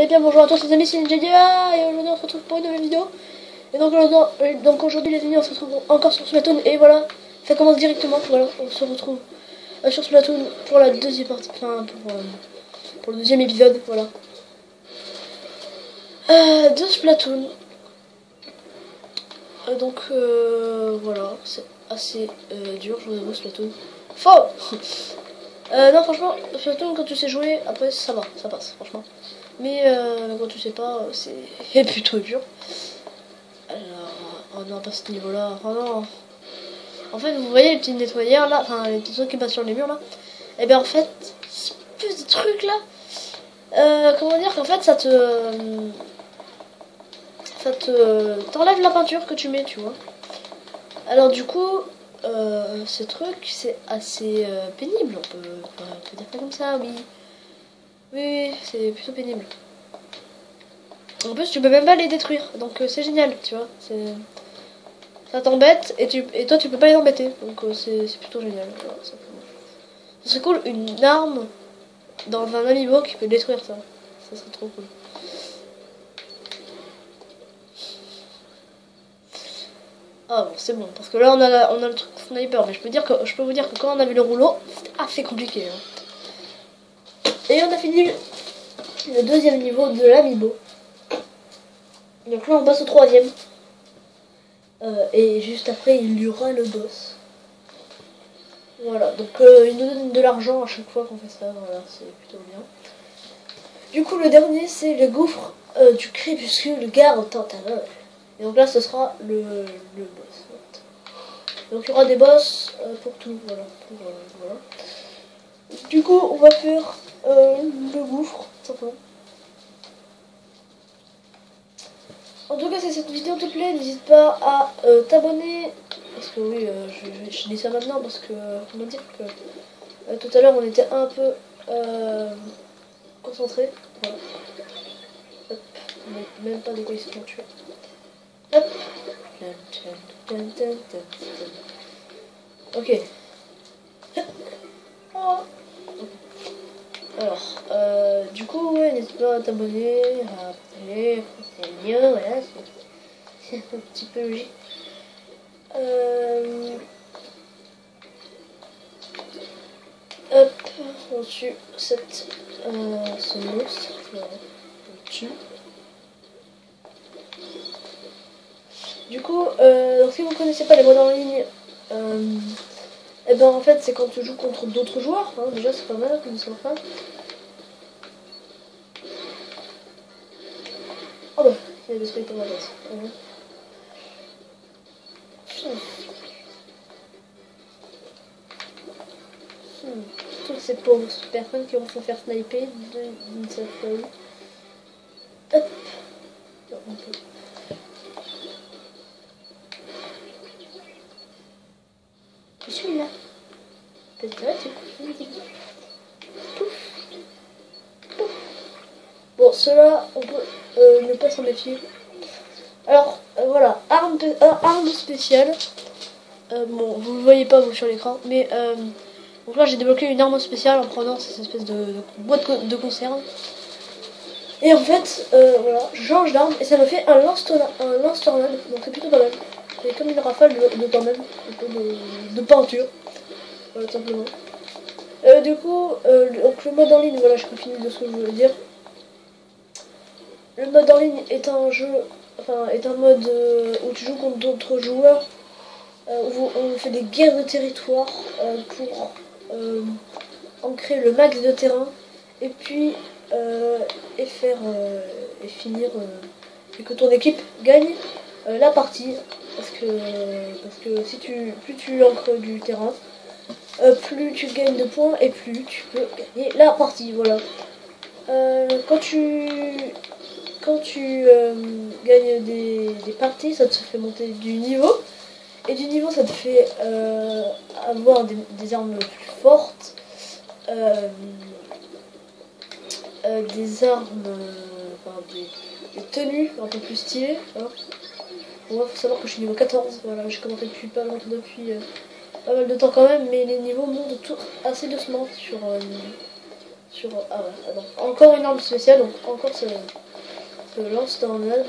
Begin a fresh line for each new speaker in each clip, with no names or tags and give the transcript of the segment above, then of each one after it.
Et bien bonjour à tous les amis, c'est Ninja et aujourd'hui on se retrouve pour une nouvelle vidéo. Et donc aujourd'hui les amis on se retrouve encore sur Splatoon et voilà, ça commence directement, voilà, on se retrouve sur Splatoon pour la deuxième partie, enfin pour le deuxième épisode, voilà. De Splatoon. Voilà, c'est assez dur, je vous avoue Splatoon. Faux. Non franchement, Splatoon quand tu sais jouer, après ça va, ça passe franchement. Mais quand tu sais pas, c'est plutôt dur. Alors, oh non, pas ce niveau-là. Oh non. En fait, vous voyez les petits nettoyeurs là, enfin les petits trucs qui passent sur les murs là. Et bien en fait, ce petit truc là, comment dire qu'en fait ça t'enlève la peinture que tu mets, tu vois. Alors du coup, ce truc c'est assez pénible, on peut dire ça comme ça, oui. Oui, c'est plutôt pénible. En plus, tu peux même pas les détruire, donc c'est génial, tu vois. Ça t'embête et toi tu peux pas les embêter, donc c'est plutôt génial. Voilà, ça serait cool une arme dans un amiibo qui peut détruire ça. Ça serait trop cool. Ah bon, c'est bon, parce que là on a le truc sniper, mais je peux vous dire que quand on a vu le rouleau, c'était assez compliqué. Hein. Et on a fini le deuxième niveau de l'amiibo. Donc là on passe au troisième. Et juste après il y aura le boss. Voilà, donc il nous donne de l'argent à chaque fois qu'on fait ça, voilà, c'est plutôt bien. Du coup le dernier c'est le gouffre du crépuscule garde tentacle. Et donc là ce sera le boss. Donc il y aura des boss pour tout, voilà. Voilà. Du coup on va faire le gouffre, simplement. En tout cas, si cette vidéo te plaît, n'hésite pas à t'abonner. Parce que oui, je dis ça maintenant parce que, comment dire que tout à l'heure on était un peu concentrés. Voilà. Hop, même pas de quoi ils se sont tués. Hop. Ok. Alors, du coup, ouais, n'hésite pas à t'abonner, à partager, c'est mieux, voilà, c'est un petit peu logique. Hop, on tue ce monstre, voilà, on tue. Du coup, si vous ne connaissez pas les modes en ligne, et ben en fait c'est quand tu joues contre d'autres joueurs, hein, déjà c'est pas mal comme ça. Oh bah, il y a des spectateurs à la base. Toutes ces pauvres personnes qui vont se faire sniper d'une seule fois. Hop. Non, on peut. Je suis là. Peut-être là, tu pouf. Pouf. Bon, cela, on peut ne pas s'en méfier. Alors, voilà, arme spéciale. Bon, vous ne le voyez pas vous sur l'écran, mais donc là j'ai débloqué une arme spéciale en prenant cette espèce de boîte de conserve. Et en fait, voilà, je change d'arme et ça me fait un lance-tornade, donc c'est plutôt pas mal. C'est comme une rafale de tornade, un peu de peinture, voilà, tout simplement. Du coup, donc le mode en ligne, voilà, je continue de ce que je veux dire. Le mode en ligne est un jeu, enfin, est un mode où tu joues contre d'autres joueurs, où on fait des guerres de territoire pour ancrer le max de terrain, et puis et finir et que ton équipe gagne la partie parce que si plus tu ancres du terrain, plus tu gagnes de points et plus tu peux gagner la partie, voilà. Quand tu gagnes des parties, ça te fait monter du niveau, et du niveau ça te fait avoir des armes plus fortes, des armes, enfin des tenues un peu plus stylées. Hein. Moi, faut savoir que je suis niveau 14, voilà, j'ai commencé depuis pas mal de temps quand même, mais les niveaux montent assez doucement sur... Ah ouais, attends. Encore une arme spéciale, donc encore ce lance-tornade.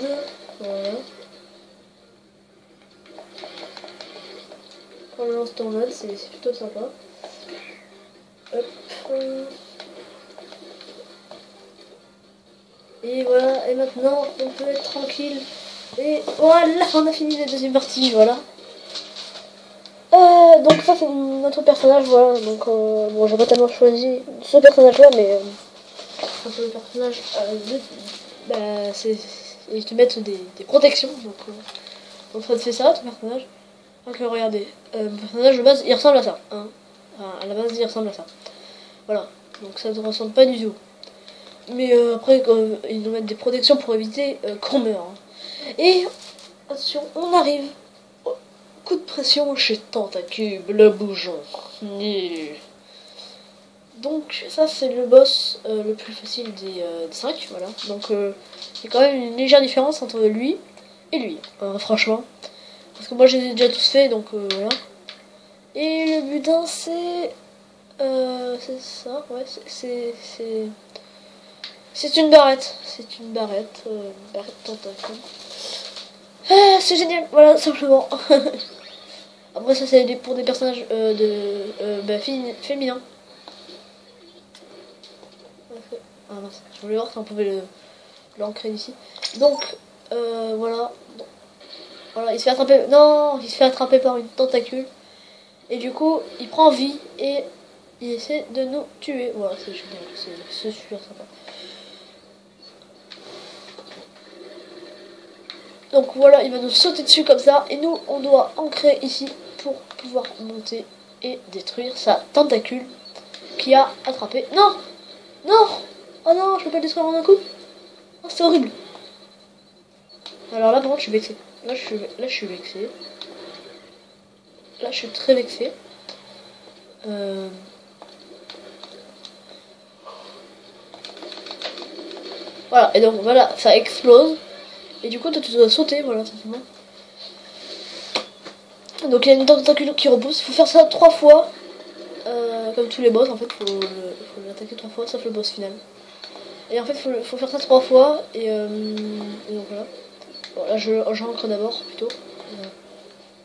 Voilà. Encore le lance-tornade, c'est plutôt sympa. Hop. Et voilà, et maintenant on peut être tranquille. Et voilà, on a fini la deuxième partie, voilà. Donc ça c'est notre personnage, voilà. Donc bon, j'ai pas tellement choisi ce personnage-là, mais un peu le personnage bah, ils te mettent des protections, donc ça te fait ça, ton personnage. Donc regardez, mon personnage de base il ressemble à ça, hein. Enfin, à la base il ressemble à ça. Voilà, donc ça ne ressemble pas du tout. Mais après ils nous mettent des protections pour éviter qu'on meure. Hein. Et attention, on arrive. Coup de pression chez Tentacube, le bougeon. Donc ça c'est le boss le plus facile des 5, voilà. Donc il y a quand même une légère différence entre lui et lui, franchement. Parce que moi je les ai déjà tous fait, donc voilà. Et le butin c'est ça, ouais, c'est une barrette. C'est une barrette tentacule. Ah, c'est génial, voilà, simplement. Après ça c'est pour des personnages féminins. Ah mince, je voulais voir si on pouvait l'ancrer ici. Donc voilà. Voilà, il se fait attraper. Non, il se fait attraper par une tentacule. Et du coup, il prend vie et il essaie de nous tuer. Voilà, c'est génial, c'est super sympa. Donc voilà, il va nous sauter dessus comme ça. Et nous, on doit ancrer ici pour pouvoir monter et détruire sa tentacule qui a attrapé. Non! Non! Oh non, je peux pas le détruire en un coup. Oh, c'est horrible. Alors là, par contre, je suis vexé. Là, je suis vexé. Là, je suis très vexé. Voilà, et donc voilà, ça explose. Et du coup, toi, tu dois sauter, voilà, simplement. Donc, il y a une tentacule qui repousse. Il faut faire ça 3 fois. Comme tous les boss, en fait, faut l'attaquer 3 fois, sauf le boss final. Et en fait, faut faire ça 3 fois. Et donc voilà. Bon, là, j'ancre d'abord, plutôt.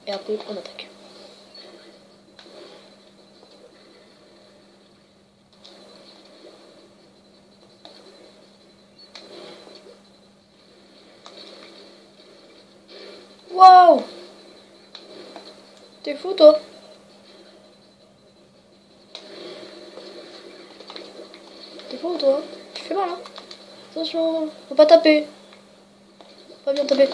Et après, on attaque. Waouh! T'es fou, toi? T'es fou, toi? Tu fais mal, hein? Attention, faut pas taper. Faut pas bien taper.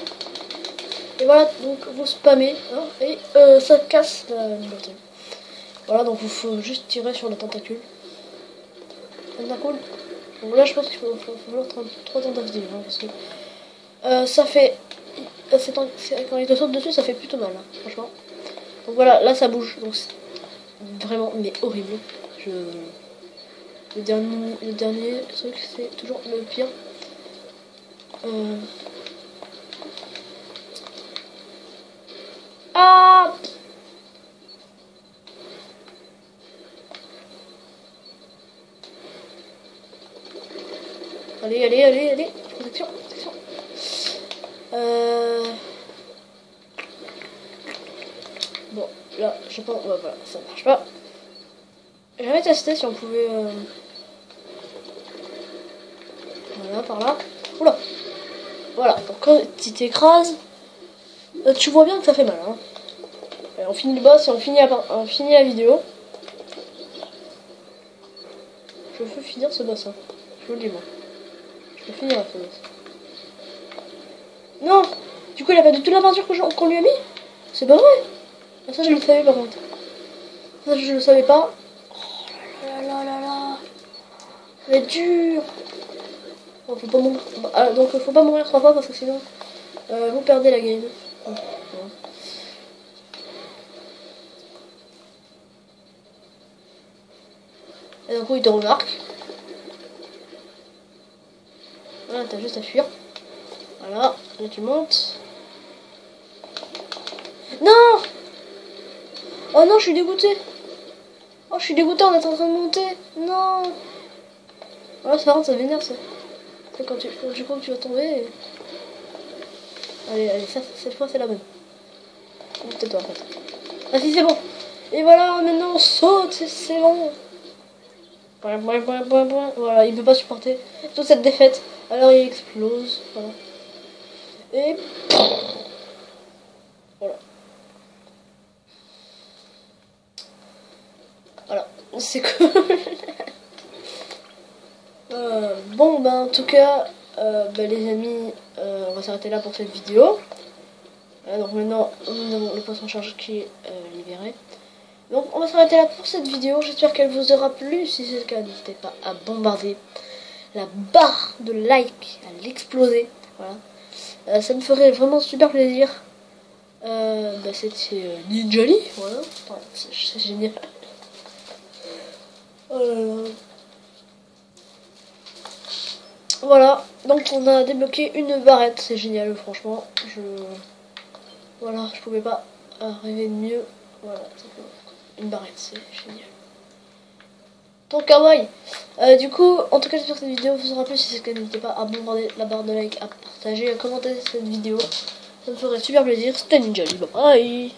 Et voilà, donc vous spammez, hein, et ça casse la liberté. Voilà, donc il faut juste tirer sur la tentacule. Tentacule. Donc là, je pense qu'il faut falloir 3 tentacules, hein, parce que ça fait... quand il te saute dessus, ça fait plutôt mal, hein, franchement. Donc voilà, là ça bouge, donc c'est vraiment, mais horrible. Le dernier truc, c'est toujours le pire. Ah! Allez. Protection. Bon, là, je pense... Ouais, voilà, ça marche pas. J'avais testé si on pouvait... Voilà, par là. Oula! Voilà, donc quand tu t'écrases, tu vois bien que ça fait mal, hein. Et on finit le boss et on finit la vidéo. Je veux finir ce boss, hein. Je vous le dis, moi. Je veux finir ce boss. Non! Du coup, il a pas de toute la peinture qu'on lui a mis? C'est pas vrai! Ça, je le savais par contre. Ça, je le savais pas. Oh là. Ça va être dur! Bon, faut pas mourir. Donc, faut pas mourir 3 fois parce que sinon, vous perdez la game. Ouais. Et d'un coup, il te remarque. Voilà, t'as juste à fuir. Voilà, là tu montes. Non! Oh non, je suis dégoûté. Oh, je suis dégoûté, on est en train de monter. Non! Ah, ça rentre, ça vénère ça. C'est quand tu crois que tu vas tomber. Allez, ça, cette fois c'est la bonne. Peut-être toi en fait. Ah si, c'est bon. Et voilà, maintenant on saute, c'est bon. Voilà, il peut pas supporter toute cette défaite. Alors il explose. Voilà. Et voilà. Voilà. C'est cool. Bon, ben en tout cas, les amis, on va s'arrêter là pour cette vidéo. Donc maintenant, nous avons le poisson charge qui est libéré. Donc on va s'arrêter là pour cette vidéo. J'espère qu'elle vous aura plu. Si c'est le cas, n'hésitez pas à bombarder la barre de like, à l'exploser. Voilà. Ça me ferait vraiment super plaisir. C'était Ninjali. Voilà. Ouais, c'est génial. Voilà, donc on a débloqué une barrette, c'est génial, franchement. Voilà, je pouvais pas rêver de mieux. Voilà, une barrette, c'est génial. Donc kawaii. Du coup, en tout cas, j'espère que cette vidéo vous aura plu. Si c'est le cas, n'hésitez pas à bombarder la barre de like, à partager, à commenter cette vidéo. Ça me ferait super plaisir. C'était Ninja, bye bye.